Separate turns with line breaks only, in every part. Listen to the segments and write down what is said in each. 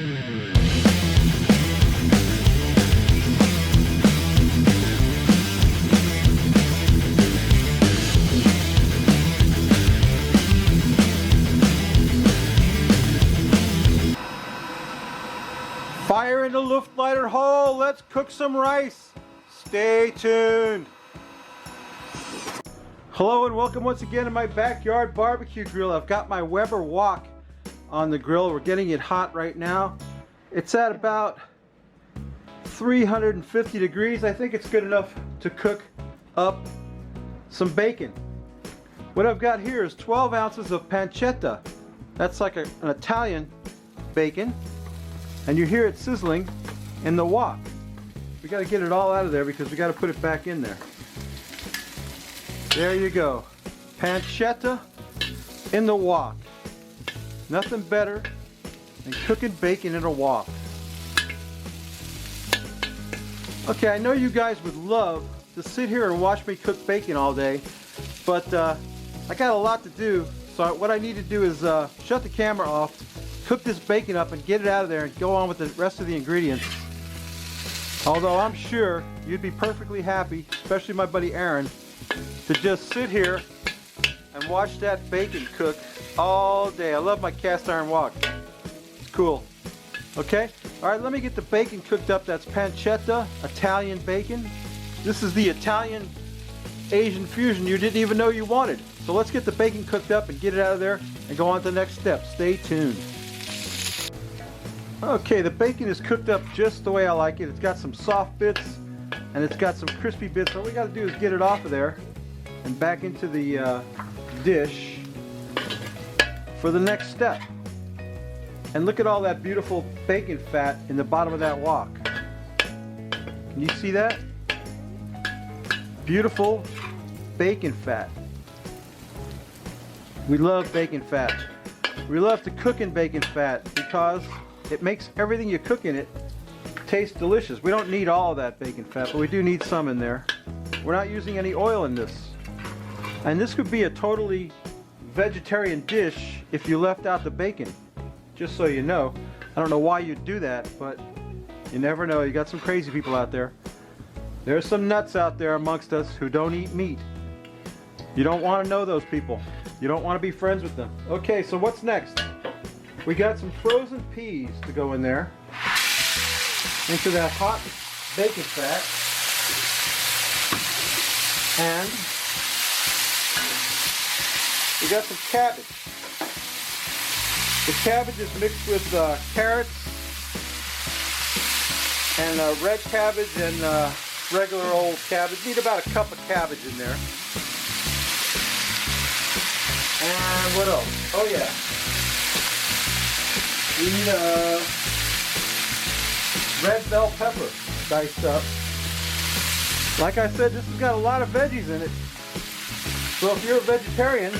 Fire in the Luftleiter hole. Let's cook some rice. Stay tuned. Hello and welcome once again to my backyard barbecue grill. I've got my Weber wok on the grill. We're getting it hot right now. It's at about 350 degrees. I think it's good enough to cook up some bacon. What I've got here is 12 ounces of pancetta. That's like an Italian bacon. And you hear it sizzling in the wok. We got to get it all out of there because we got to put it back in there. There you go. Panchetta in the wok. Nothing better than cooking bacon in a wok. Okay, I know you guys would love to sit here and watch me cook bacon all day, but I got a lot to do. So what I need to do is shut the camera off, cook this bacon up and get it out of there and go on with the rest of the ingredients. Although I'm sure you'd be perfectly happy, especially my buddy Aaron, to just sit here and watch that bacon cook all day. I love my cast iron wok. It's cool. Okay? Alright, let me get the bacon cooked up. That's pancetta, Italian bacon. This is the Italian Asian fusion you didn't even know you wanted. So let's get the bacon cooked up and get it out of there and go on to the next step. Stay tuned. Okay, the bacon is cooked up just the way I like it. It's got some soft bits and it's got some crispy bits. All we got to do is get it off of there and back into the dish for the next step. And look at all that beautiful bacon fat in the bottom of that wok. Can you see that? Beautiful bacon fat. We love bacon fat. We love to cook in bacon fat because it makes everything you cook in it taste delicious. We don't need all of that bacon fat, but we do need some in there. We're not using any oil in this. And this could be a totally vegetarian dish if you left out the bacon. Just so you know. I don't know why you'd do that, but you never know. You got some crazy people out there. There's some nuts out there amongst us who don't eat meat. You don't want to know those people. You don't want to be friends with them. Okay, so what's next? We got some frozen peas to go in there into that hot bacon fat. And we got some cabbage. The cabbage is mixed with carrots and red cabbage and regular old cabbage. Need about a cup of cabbage in there. And what else? Oh yeah. We need a red bell pepper diced up. Like I said, this has got a lot of veggies in it. So if you're a vegetarian,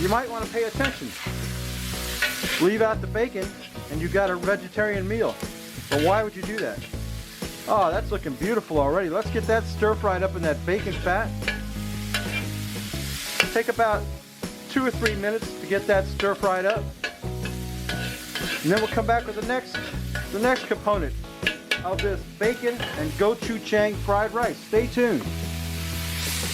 you might want to pay attention. Leave out the bacon and you got a vegetarian meal. But why would you do that? Oh, that's looking beautiful already. Let's get that stir fried up in that bacon fat. Take about 2 or 3 minutes to get that stir fried up. And then we'll come back with the next component of this bacon and gochujang fried rice. Stay tuned.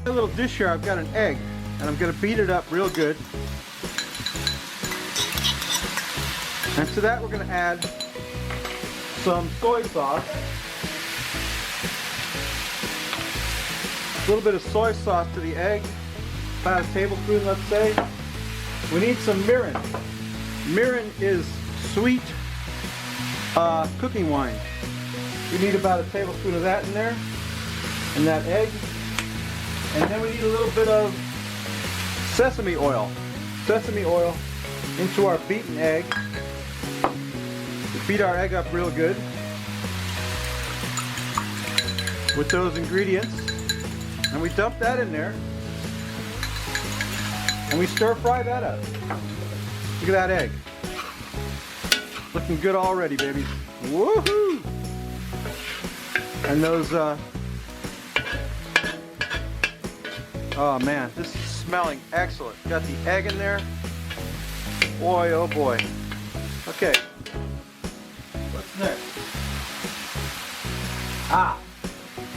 In a little dish here, I've got an egg, and I'm going to beat it up real good. And to that, we're going to add some soy sauce. A little bit of soy sauce to the egg, about a tablespoon, let's say. We need some mirin. Mirin is sweet cooking wine. We need about a tablespoon of that in there, and that egg. And then we need a little bit of sesame oil. Sesame oil into our beaten egg. We beat our egg up real good with those ingredients. And we dump that in there. And we stir fry that up. Look at that egg. Looking good already, baby. Woohoo! And those, oh man, this is smelling excellent. Got the egg in there. Boy, oh boy. Okay.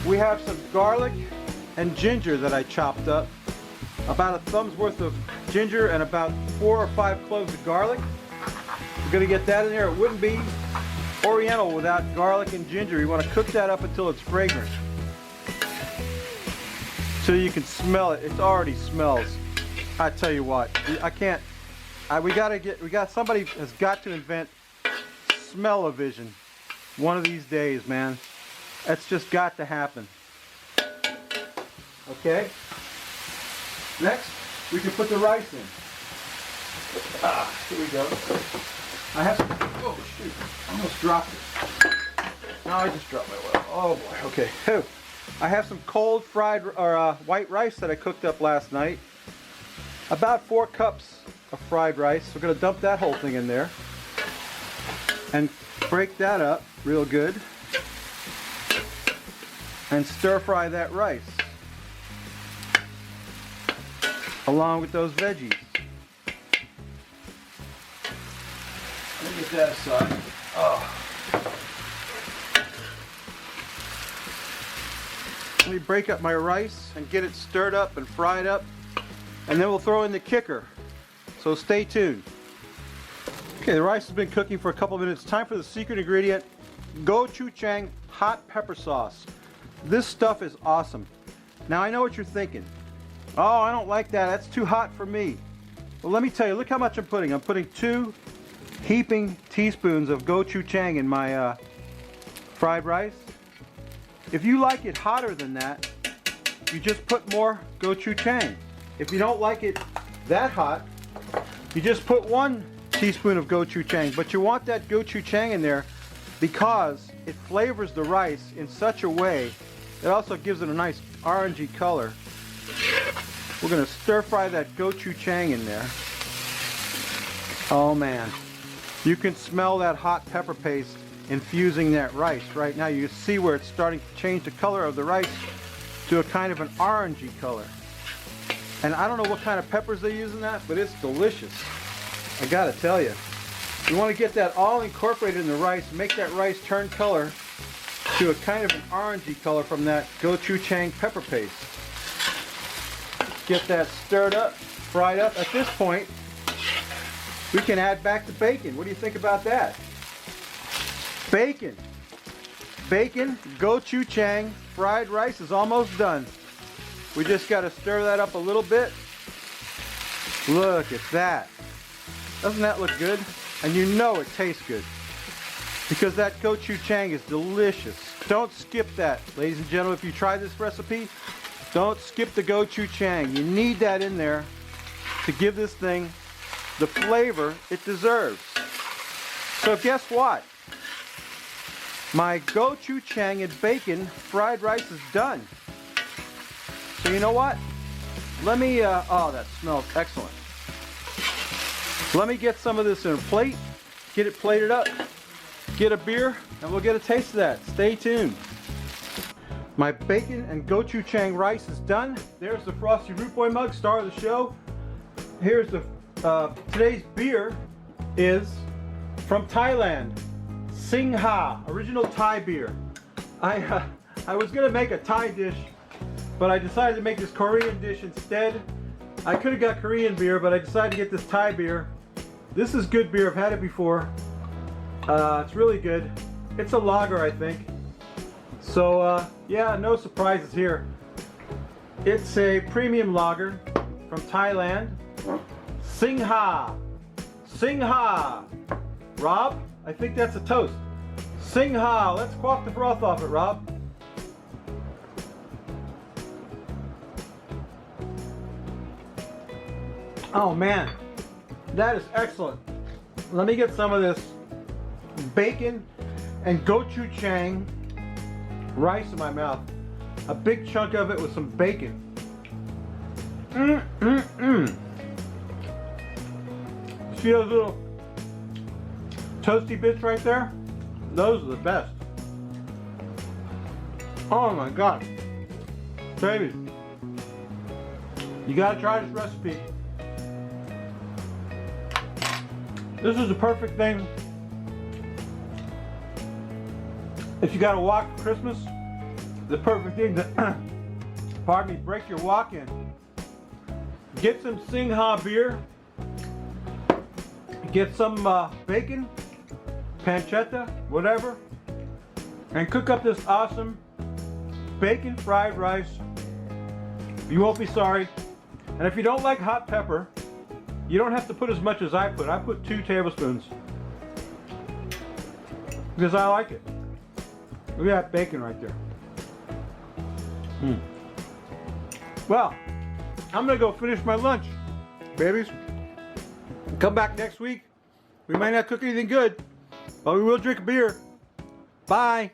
We have some garlic and ginger that I chopped up. About a thumb's worth of ginger and about 4 or 5 cloves of garlic. We're going to get that in there. It wouldn't be oriental without garlic and ginger. You want to cook that up until it's fragrant. So you can smell it. It already smells. I tell you what, I can't. Somebody has got to invent smell-o-vision one of these days, man. That's just got to happen. Okay. Next, we can put the rice in. Here we go. I have some. Oh shoot! I almost dropped it. No, I just dropped my oil. Oh boy. Okay. I have some cold fried or white rice that I cooked up last night. About 4 cups of fried rice. We're going to dump that whole thing in there and break that up real good and stir fry that rice along with those veggies. Let me get that aside. Oh. Let me break up my rice and get it stirred up and fried up, and then we'll throw in the kicker. So stay tuned. Okay, the rice has been cooking for a couple minutes. Time for the secret ingredient, gochujang hot pepper sauce. This stuff is awesome. Now I know what you're thinking. Oh, I don't like that. That's too hot for me. Well, let me tell you, look how much I'm putting. I'm putting 2 heaping teaspoons of gochujang in my fried rice. If you like it hotter than that, you just put more gochujang. If you don't like it that hot, you just put 1 teaspoon of gochujang. But you want that gochujang in there because it flavors the rice in such a way. It also gives it a nice orangey color. We're going to stir fry that gochujang in there. Oh man, you can smell that hot pepper paste infusing that rice right now. You see where it's starting to change the color of the rice to a kind of an orangey color. And I don't know what kind of peppers they use in that, but it's delicious. I gotta tell you. You want to get that all incorporated in the rice, make that rice turn color to a kind of an orangey color from that gochujang pepper paste. Get that stirred up, fried up. At this point, we can add back the bacon. What do you think about that? Bacon. Bacon, gochujang, fried rice is almost done. We just got to stir that up a little bit. Look at that. Doesn't that look good? And you know it tastes good because that gochujang is delicious. Don't skip that, ladies and gentlemen. If you try this recipe, don't skip the gochujang. You need that in there to give this thing the flavor it deserves. So guess what? My gochujang and bacon fried rice is done. So you know what? Let me, oh, that smells excellent. Let me get some of this in a plate, get it plated up, get a beer, and we'll get a taste of that. Stay tuned. My bacon and gochujang rice is done. There's the Frosty Root Boy mug, star of the show. Here's the, today's beer is from Thailand. Singha, original Thai beer. I was gonna make a Thai dish, but I decided to make this Korean dish instead. I could have got Korean beer, but I decided to get this Thai beer. This is good beer. I've had it before. It's really good. It's a lager, I think. So yeah, no surprises here. It's a premium lager from Thailand. Singha. Singha. Rob, I think that's a toast. Singha. Let's quaff the broth off it, Rob. Oh man, that is excellent. Let me get some of this bacon and gochujang rice in my mouth. A big chunk of it with some bacon. See those little toasty bits right there? Those are the best. Oh my God. Baby, you gotta try this recipe. This is the perfect thing if you got a wok for Christmas the perfect thing to, pardon me, break your walk in. Get some Singha beer. Get some bacon, pancetta, whatever, and cook up this awesome bacon fried rice. You won't be sorry. And if you don't like hot pepper, you don't have to put as much as I put. I put 2 tablespoons because I like it. Look at that bacon right there. Well, I'm gonna go finish my lunch, babies. Come back next week. We might not cook anything good, but we will drink a beer. Bye.